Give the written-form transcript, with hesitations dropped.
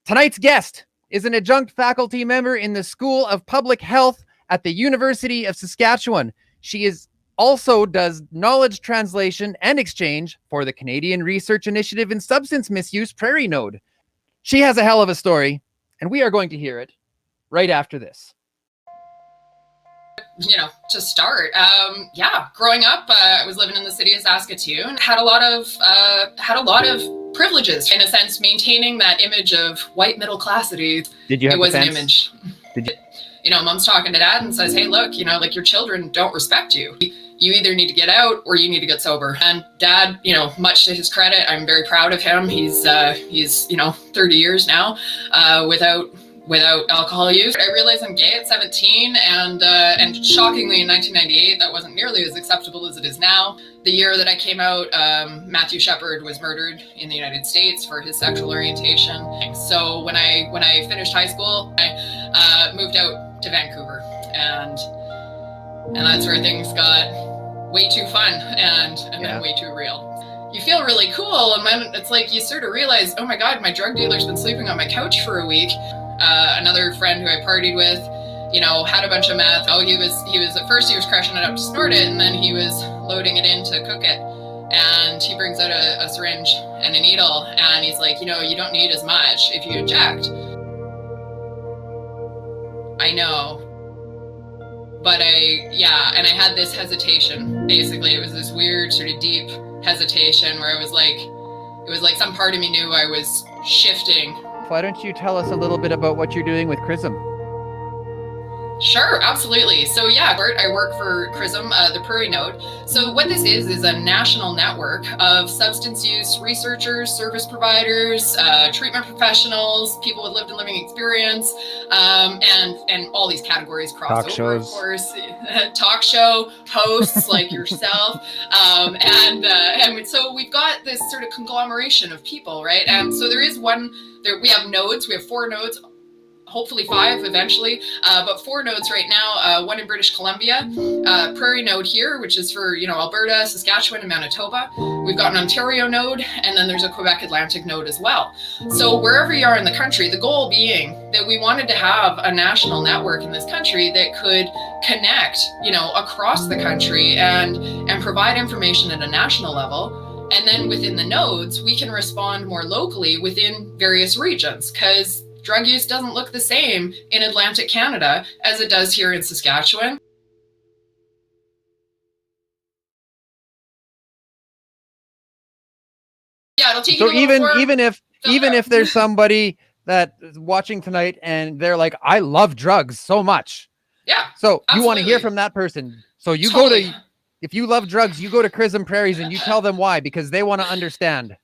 Tonight's guest is an adjunct faculty member in the School of Public Health at the University of Saskatchewan. She also does knowledge translation and exchange for the Canadian Research Initiative in Substance Misuse Prairie Node. She has a hell of a story, and we are going to hear it right after this. To start, growing up, I was living in the city of Saskatoon, had a lot of privileges, in a sense, maintaining that image of white middle classity. Did you have it was an image? Mom's talking to dad and says, hey, look, your children don't respect you. You either need to get out or you need to get sober. And dad, much to his credit, I'm very proud of him. He's 30 years now without alcohol use. I realized I'm gay at 17, and shockingly in 1998, that wasn't nearly as acceptable as it is now. The year that I came out, Matthew Shepard was murdered in the United States for his sexual orientation. So when I finished high school, I moved out to Vancouver, and that's where things got way too fun and then way too real. You feel really cool, and then it's like you sort of realize, oh my God, my drug dealer's been sleeping on my couch for a week. Another friend who I partied with, had a bunch of meth. Oh, he was at first he was crushing it up to snort it, and then he was loading it in to cook it. And he brings out a syringe and a needle, and he's like, you don't need as much if you inject. I know. But I had this hesitation. Basically, it was this weird sort of deep hesitation where it was like some part of me knew I was shifting. Why don't you tell us a little bit about what you're doing with CRISM? Sure, absolutely. So I work for CRISM, the Prairie Node. So what this is a national network of substance use researchers, service providers, treatment professionals, people with lived and living experience, and all these categories cross over, of course. Talk show hosts like yourself, and so we've got this sort of conglomeration of people, right? And so we have nodes. We have 4 nodes. Hopefully 5 eventually, but 4 nodes right now, one in British Columbia, Prairie Node here, which is for, Alberta, Saskatchewan, and Manitoba. We've got an Ontario node, and then there's a Quebec Atlantic node as well. So wherever you are in the country, the goal being that we wanted to have a national network in this country that could connect, across the country and provide information at a national level. And then within the nodes, we can respond more locally within various regions, because drug use doesn't look the same in Atlantic Canada as it does here in Saskatchewan. Yeah, it'll take you even if there's somebody that is watching tonight and they're like, I love drugs so much. Yeah. So absolutely. You want to hear from that person. So you if you love drugs, you go to CRISM Prairies and you tell them why, because they want to understand.